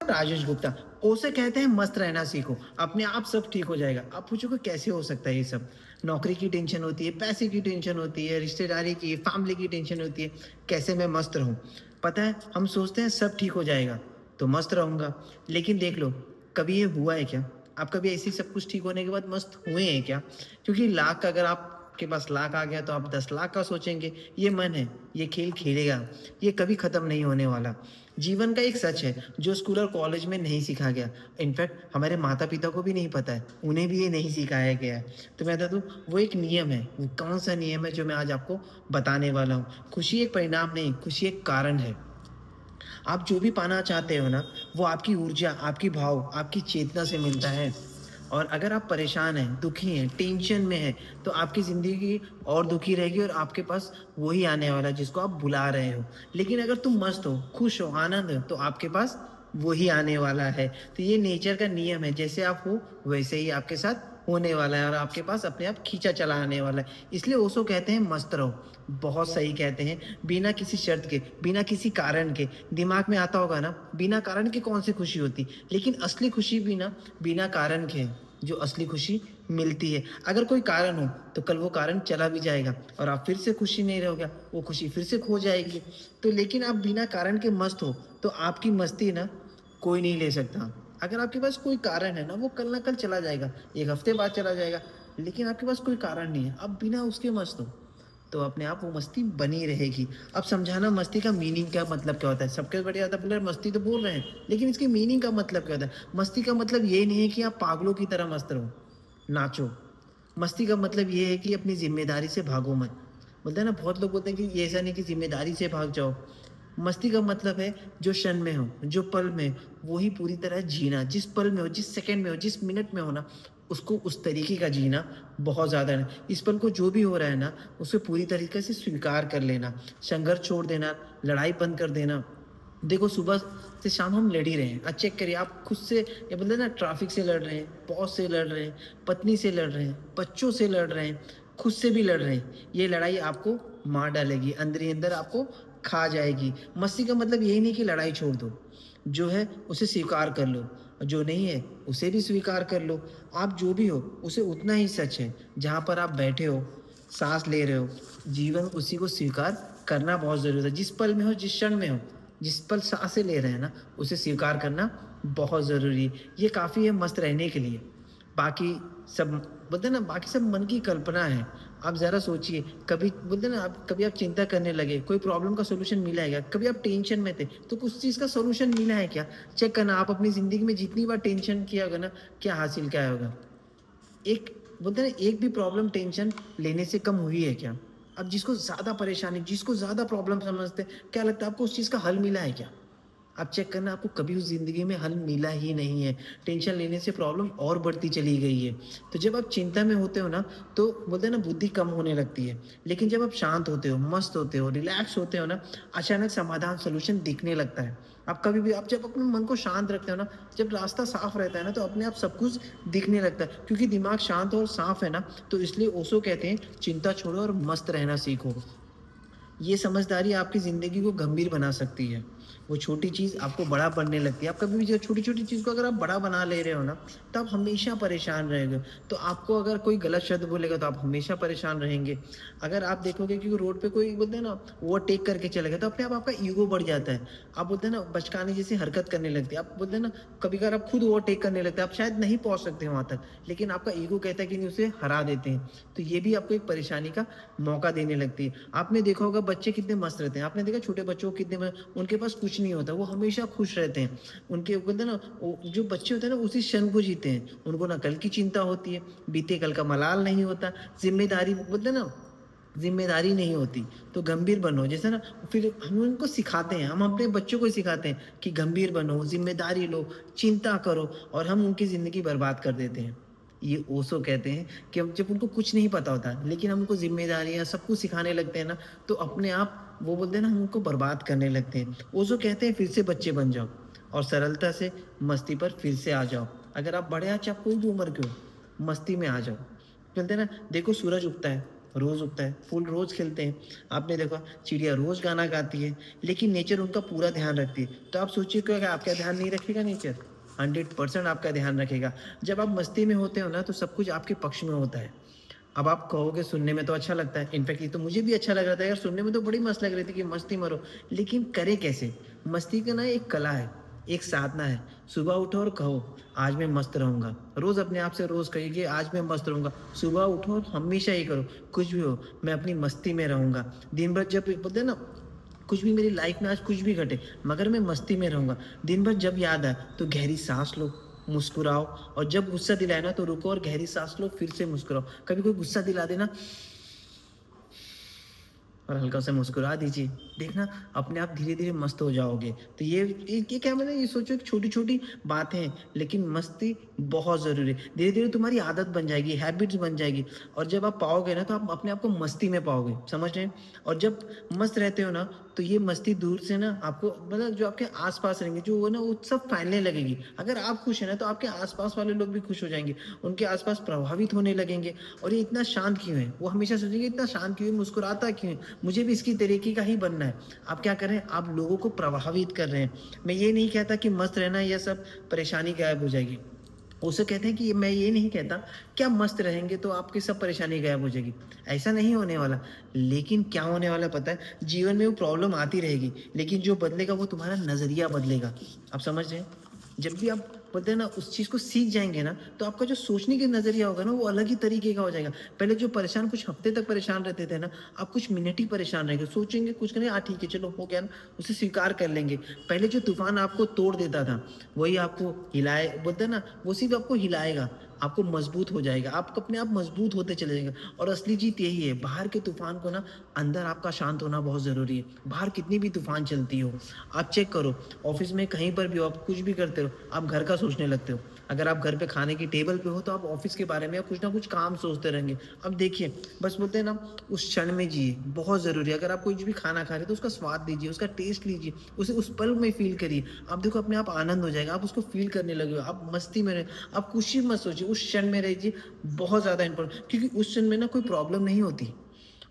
राजेश गुप्ता। ओसे कहते हैं मस्त रहना सीखो, अपने आप सब ठीक हो जाएगा। आप पूछोगे कैसे हो सकता है ये सब? नौकरी की टेंशन होती है, पैसे की टेंशन होती है, रिश्तेदारी की, फैमिली की टेंशन होती है। कैसे मैं मस्त रहूं? पता है, हम सोचते हैं सब ठीक हो जाएगा तो मस्त रहूंगा। लेकिन देख लो, कभी ये हुआ है क्या? आप कभी ऐसे ही सब कुछ ठीक होने के बाद मस्त हुए हैं क्या? क्योंकि लाख अगर आपके पास लाख आ गया तो आप 10 लाख का सोचेंगे। ये मन है, ये खेल खेलेगा, ये कभी खत्म नहीं होने वाला। जीवन का एक सच है जो स्कूल और कॉलेज में नहीं सिखा गया। इनफैक्ट हमारे माता पिता को भी नहीं पता है, उन्हें भी ये नहीं सिखाया गया है। तो मैं बता दूं, वो एक नियम है। वो कौन सा नियम है जो मैं आज आपको बताने वाला हूँ? खुशी एक परिणाम नहीं, खुशी एक कारण है। आप जो भी पाना चाहते हो ना, वो आपकी ऊर्जा, आपकी भाव, आपकी चेतना से मिलता है। और अगर आप परेशान हैं, दुखी हैं, टेंशन में हैं, तो आपकी ज़िंदगी और दुखी रहेगी और आपके पास वही आने वाला है जिसको आप बुला रहे हो। लेकिन अगर तुम मस्त हो, खुश हो, आनंद हो, तो आपके पास वही आने वाला है। तो ये नेचर का नियम है, जैसे आप हो वैसे ही आपके साथ होने वाला है और आपके पास अपने आप खींचा चला आने वाला है। इसलिए ओशो कहते हैं मस्त रहो। बहुत सही कहते हैं, बिना किसी शर्त के, बिना किसी कारण के। दिमाग में आता होगा ना, बिना कारण के कौन सी खुशी होती, लेकिन असली खुशी भी ना बिना कारण के है, जो असली खुशी मिलती है। अगर कोई कारण हो तो कल वो कारण चला भी जाएगा और आप फिर से खुशी नहीं रहोगे, वो खुशी फिर से खो जाएगी। तो लेकिन आप बिना कारण के मस्त हो तो आपकी मस्ती ना कोई नहीं ले सकता। अगर आपके पास कोई कारण है ना, वो कल ना कल चला जाएगा, एक हफ्ते बाद चला जाएगा। लेकिन आपके पास कोई कारण नहीं है, आप बिना उसके मस्त हो, तो अपने आप वो मस्ती बनी रहेगी। अब समझाना मस्ती का मीनिंग क्या, मतलब क्या होता है। सबके बड़े ज़्यादा बोल रहे हैं मस्ती तो बोल रहे हैं, लेकिन इसके मीनिंग का मतलब क्या होता है? मस्ती का मतलब ये नहीं है कि आप पागलों की तरह मस्त रहो, नाचो। मस्ती का मतलब ये है कि अपनी ज़िम्मेदारी से भागो मत। बोलते हैं ना, बहुत लोग बोलते हैं कि ये ऐसा नहीं कि ज़िम्मेदारी से भाग जाओ। मस्ती का मतलब है जो क्षण में हो, जो पल में, वही पूरी तरह जीना। जिस पल में हो, जिस सेकंड में हो, जिस मिनट में हो ना, उसको उस तरीके का जीना बहुत ज़्यादा है। इस पल को जो भी हो रहा है ना, उसे पूरी तरीके से स्वीकार कर लेना, संघर्ष छोड़ देना, लड़ाई बंद कर देना। देखो, सुबह से शाम हम लड़ ही रहे हैं। चेक करिए, आप खुद से, ये बोलते हैं ना, ट्रैफिक से लड़ रहे हैं, बॉस से लड़ रहे हैं, पत्नी से लड़ रहे हैं, बच्चों से लड़ रहे हैं, खुद से भी लड़ रहे हैं। ये लड़ाई आपको मार डालेगी, अंदर ही अंदर आपको खा जाएगी। मस्ती का मतलब यही नहीं कि लड़ाई छोड़ दो, जो है उसे स्वीकार कर लो, और जो नहीं है उसे भी स्वीकार कर लो। आप जो भी हो उसे उतना ही सच है। जहाँ पर आप बैठे हो, सांस ले रहे हो, जीवन उसी को स्वीकार करना बहुत ज़रूरी है। जिस पल में हो, जिस क्षण में हो, जिस पल सांसें ले रहे हैं ना, उसे स्वीकार करना बहुत ज़रूरी है। ये काफ़ी है मस्त रहने के लिए। बाकी सब, बोलते हैं ना, बाकी सब मन की कल्पना है। आप ज़रा सोचिए, कभी बोलते हैं ना, आप कभी आप चिंता करने लगे, कोई प्रॉब्लम का सॉल्यूशन मिला है क्या? कभी आप टेंशन में थे तो कुछ चीज़ का सॉल्यूशन मिला है क्या? चेक करना, आप अपनी ज़िंदगी में जितनी बार टेंशन किया होगा ना, क्या हासिल क्या होगा? एक, बोलते हैं ना, एक भी प्रॉब्लम टेंशन लेने से कम हुई है क्या? अब जिसको ज़्यादा परेशानी, जिसको ज़्यादा प्रॉब्लम समझते हैं, क्या लगता है आपको उस चीज़ का हल मिला है क्या? आप चेक करना, आपको कभी उस ज़िंदगी में हल मिला ही नहीं है। टेंशन लेने से प्रॉब्लम और बढ़ती चली गई है। तो जब आप चिंता में होते हो ना, तो बोलते हैं ना, बुद्धि कम होने लगती है। लेकिन जब आप शांत होते हो, मस्त होते हो, रिलैक्स होते हो ना, अचानक समाधान, सॉल्यूशन दिखने लगता है। आप कभी भी, आप जब अपने मन को शांत रखते हो ना, जब रास्ता साफ रहता है ना, तो अपने आप सब कुछ दिखने लगता है। क्योंकि दिमाग शांत और साफ है ना, तो इसलिए ओशो कहते हैं चिंता छोड़ो और मस्त रहना सीखो। ये समझदारी आपकी ज़िंदगी को गंभीर बना सकती है। वो छोटी चीज़ आपको बड़ा बनने लगती है। आप कभी भी जो छोटी-छोटी चीज़ को अगर आप बड़ा बना ले रहे हो ना, तो आप हमेशा परेशान रहेंगे। तो आपको अगर कोई गलत शब्द बोलेगा तो आप हमेशा परेशान रहेंगे। अगर आप देखोगे कि रोड पे कोई, बोलते हैं ना, ओवरटेक करके चलेगा, तो अपने आप आपका ईगो बढ़ जाता है। आप बोलते हैं ना, बचकाने जैसी हरकत करने लगते हैं। आप बोलते हैं ना, कभी-कभार आप खुद ओवरटेक करने लगते हैं। आप शायद नहीं पहुँच सकते वहाँ तक, लेकिन आपका ईगो कहता है कि नहीं, उसे हरा देते हैं। तो ये भी आपको एक परेशानी का मौका देने लगती है। आपने देखा होगा बच्चे कितने मस्त रहते हैं। आपने देखा छोटे बच्चों को कितने उनके पास कुछ नहीं होता, वो हमेशा खुश रहते हैं। उनके बोलते हैं ना, वो जो बच्चे होते हैं ना, उसी क्षण को जीते हैं। उनको ना कल की चिंता होती है, बीते कल का मलाल नहीं होता, ज़िम्मेदारी, बोलते हैं ना, ज़िम्मेदारी नहीं होती। तो गंभीर बनो, जैसे ना, फिर हम उनको सिखाते हैं, हम अपने बच्चों को ही सिखाते हैं कि गंभीर बनो, ज़िम्मेदारी लो, चिंता करो, और हम उनकी ज़िंदगी बर्बाद कर देते हैं। ये ओशो कहते हैं कि हम जब उनको कुछ नहीं पता होता, लेकिन हम उनको ज़िम्मेदारियाँ सब कुछ सिखाने लगते हैं ना, तो अपने आप वो, बोलते हैं ना, हम उनको बर्बाद करने लगते हैं। ओशो कहते हैं फिर से बच्चे बन जाओ और सरलता से मस्ती पर फिर से आ जाओ। अगर आप बड़े हैं, चाहे कोई भी उम्र के हो, मस्ती में आ जाओ। कहते हैं ना, देखो सूरज उगता है रोज़ उगता है, फूल रोज़ खिलते हैं। आपने देखा चिड़िया रोज़ गाना गाती है, लेकिन नेचर उनका पूरा ध्यान रखती है। तो आप सोचिए क्या आपका ध्यान नहीं रखेगा नेचर? 100% आपका ध्यान रखेगा। जब आप मस्ती में होते हो ना तो सब कुछ आपके पक्ष में होता है। अब आप कहोगे सुनने में तो अच्छा लगता है, इनफैक्ट ये तो मुझे भी अच्छा लग रहा था यार, सुनने में तो बड़ी मस्त लग रही थी कि मस्ती मारो, लेकिन करें कैसे? मस्ती का ना एक कला है, एक साधना है। सुबह उठो और कहो, आज मैं मस्त रहूँगा। रोज़ अपने आप से रोज़ कहिए कि आज मैं मस्त रहूँगा। सुबह उठो और हमेशा ये करो, कुछ भी हो, मैं अपनी मस्ती में रहूँगा। दिन भर जब बोलते हैं ना, कुछ भी मेरी लाइफ में आज कुछ भी घटे, मगर मैं मस्ती में रहूँगा। दिन भर जब याद आए, तो गहरी साँस लो, मुस्कुराओ और जब गुस्सा दिलाए ना, तो रुको और गहरी साँस लो, फिर से मुस्कुराओ। कभी कोई गुस्सा दिला दे ना और हल्का सा मुस्कुरा दीजिए। देखना अपने आप धीरे-धीरे मस्त हो जाओगे। तो ये क्या मतलब ये सोचो कि छोटी-छोटी बातें हैं, लेकिन मस्ती बहुत ज़रूरी है। धीरे-धीरे तुम्हारी आदत बन जाएगी, हैबिट्स बन जाएगी और जब आप पाओगे ना तो आप अपने आप को मस्ती में पाओगे, समझ रहे हैं? और जब मस्त रहते हो ना तो ये मस्ती दूर से ना आपको मतलब जो आपके आस-पास रहेंगे, जो वो ना वो सब फैलने लगेगी। अगर आप खुश हैं ना तो आपके आस-पास वाले लोग भी खुश हो जाएँगे, उनके आस-पास प्रभावित होने लगेंगे और ये इतना शांत क्यों है? वो हमेशा सोचेंगे इतना शांत क्यों है, मुस्कुराता क्यों है? मुझे भी इसकी तरीके का ही बनना है। आप क्या कर रहे हैं? आप लोगों को प्रभावित कर रहे हैं। मैं ये नहीं कहता कि मस्त रहना या सब परेशानी गायब हो जाएगी। उसे कहते हैं कि मैं ये नहीं कहता कि आप मस्त रहेंगे तो आपकी सब परेशानी गायब हो जाएगी। ऐसा नहीं होने वाला। लेकिन क्या होने वाला है पता है? जीवन में वो प्रॉब्लम आती रहेगी, लेकिन जो बदलेगा वो तुम्हारा नज़रिया बदलेगा। आप समझ रहे हैं? जब भी आप बोलते हैं ना उस चीज़ को सीख जाएँगे ना, तो आपका जो सोचने का नज़रिया होगा ना वो अलग ही तरीके का हो जाएगा। पहले जो परेशान कुछ हफ्ते तक परेशान रहते थे ना, आप कुछ मिनट ही परेशान रहेंगे। सोचेंगे कुछ करें, हाँ ठीक है चलो हो गया ना, उसे स्वीकार कर लेंगे। पहले जो तूफ़ान आपको तोड़ देता था, वही आपको हिलाए बोलते हैं ना, वो सिर्फ़ आपको हिलाएगा, आपको मजबूत हो जाएगा। आप अपने आप मजबूत होते चले जाएँगे और असली जीत यही है, बाहर के तूफ़ान को ना अंदर आपका शांत होना बहुत ज़रूरी है। बाहर कितनी भी तूफ़ान चलती हो, आप चेक करो, ऑफ़िस में कहीं पर भी हो, आप कुछ भी करते हो, आप घर का सोचने लगते हो। अगर आप घर पे खाने की टेबल पे हो, तो आप ऑफ़िस के बारे में या कुछ ना कुछ काम सोचते रहेंगे। अब देखिए, बस बोलते हैं ना, उस क्षण में जिए, बहुत ज़रूरी है। अगर आप कुछ भी खाना खा रहे हैं, तो उसका स्वाद लीजिए, उसका टेस्ट लीजिए, उसे उस पल में फ़ील करिए। आप देखो अपने आप आनंद हो जाएगा, आप उसको फ़ील करने लगेगे, आप मस्ती में रहें, आप कुछ ही मत सोचिए, उस क्षण में रहिए, बहुत ज़्यादा इम्पोर्टेंट क्योंकि उस क्षण में ना कोई प्रॉब्लम नहीं होती।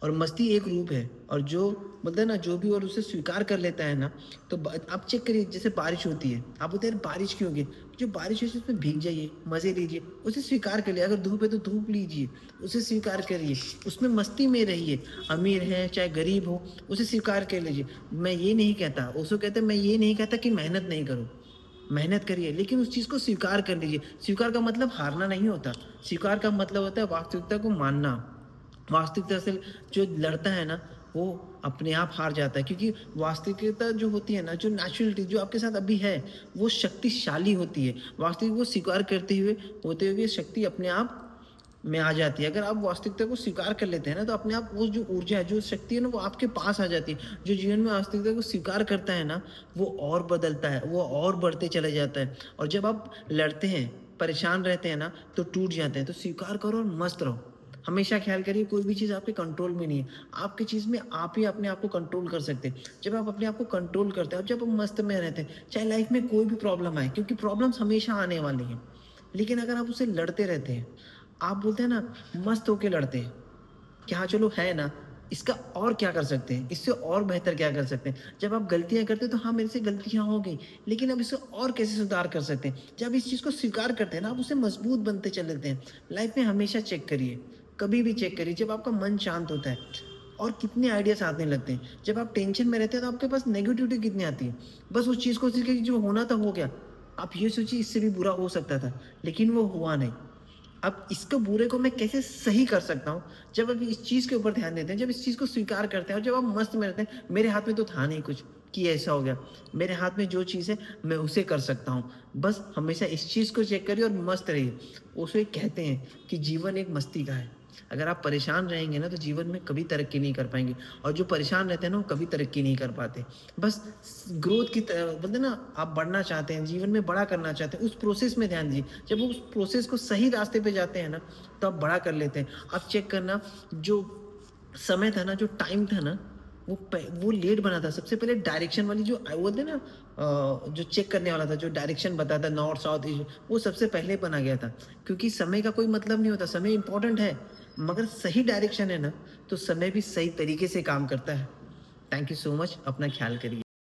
और मस्ती एक रूप है और जो बोलते हैं ना जो भी और उसे स्वीकार कर लेता है ना तो आप चेक करिए जैसे बारिश होती है आप बोलते हैं बारिश क्यों होगी जो बारिश है उसमें भीग जाइए मज़े लीजिए उसे स्वीकार कर लिए अगर धूप है तो धूप लीजिए उसे स्वीकार करिए उसमें मस्ती में रहिए अमीर है चाहे गरीब हो उसे स्वीकार कर लीजिए मैं ये नहीं कहता उसको कहते मैं ये नहीं कहता कि मेहनत नहीं करो मेहनत करिए लेकिन उस चीज़ को स्वीकार कर लीजिए स्वीकार का मतलब हारना नहीं होता स्वीकार का मतलब होता है वास्तविकता को मानना वास्तविकता से जो लड़ता है ना वो अपने आप हार जाता है क्योंकि वास्तविकता जो होती है ना जो नेचुरलिटी जो आपके साथ अभी है वो शक्तिशाली होती है वास्तविक वो स्वीकार करते हुए होते हुए शक्ति अपने आप में आ जाती है अगर आप वास्तविकता को स्वीकार कर लेते हैं ना तो अपने आप वो जो ऊर्जा है जो शक्ति है ना वो आपके पास आ जाती है जो जीवन में वास्तविकता को स्वीकार करता है ना वो और बदलता है वो और बढ़ते चले जाता है और जब आप लड़ते हैं परेशान रहते हैं ना तो टूट जाते हैं तो स्वीकार करो और मस्त रहो हमेशा ख्याल करिए कोई भी चीज़ आपके कंट्रोल में नहीं है आपकी चीज़ में आप ही अपने आप को कंट्रोल कर सकते हैं जब आप अपने आप को कंट्रोल करते हैं और जब आप मस्त में रहते हैं चाहे लाइफ में कोई भी प्रॉब्लम आए क्योंकि प्रॉब्लम्स हमेशा आने वाली हैं लेकिन अगर आप उसे लड़ते रहते हैं आप बोलते हैं ना मस्त होके लड़ते हैं कि हाँ चलो है ना इसका और क्या कर सकते हैं इससे और बेहतर क्या कर सकते हैं जब आप गलतियां करते हैं तो हाँ मेरे से गलतियां हो गई लेकिन अब इसे और कैसे सुधार कर सकते हैं जब इस चीज़ को स्वीकार करते हैं ना आप उसे मजबूत बनते चलते हैं लाइफ में हमेशा चेक करिए कभी भी चेक करिए जब आपका मन शांत होता है और कितने आइडियाज आने लगते हैं जब आप टेंशन में रहते हैं तो आपके पास नेगेटिविटी कितनी आती है बस उस चीज़ को सीखे जो होना था हो गया आप ये सोचिए इससे भी बुरा हो सकता था लेकिन वो हुआ नहीं अब इसको बुरे को मैं कैसे सही कर सकता हूँ जब आप इस चीज़ के ऊपर ध्यान देते हैं जब इस चीज़ को स्वीकार करते हैं और जब आप मस्त में रहते हैं मेरे हाथ में तो था नहीं कुछ कि ऐसा हो गया मेरे हाथ में जो चीज़ है मैं उसे कर सकता हूँ बस हमेशा इस चीज़ को चेक करिए और मस्त रहिए उसे कहते हैं कि जीवन एक मस्ती का है अगर आप परेशान रहेंगे ना तो जीवन में कभी तरक्की नहीं कर पाएंगे और जो परेशान रहते हैं ना वो कभी तरक्की नहीं कर पाते बस ग्रोथ की बोलते ना आप बढ़ना चाहते हैं जीवन में बड़ा करना चाहते हैं उस प्रोसेस में ध्यान दीजिए जब वो उस प्रोसेस को सही रास्ते पे जाते हैं ना तो आप बड़ा कर लेते हैं आप चेक करना जो समय था ना जो टाइम था ना वो लेट बना था सबसे पहले डायरेक्शन वाली जो वो थे ना जो चेक करने वाला था जो डायरेक्शन बताता नॉर्थ साउथ ईस्ट वो सबसे पहले बना गया था क्योंकि समय का कोई मतलब नहीं होता समय इंपॉर्टेंट है मगर सही डायरेक्शन है ना तो समय भी सही तरीके से काम करता है। थैंक यू सो मच, अपना ख्याल करिए।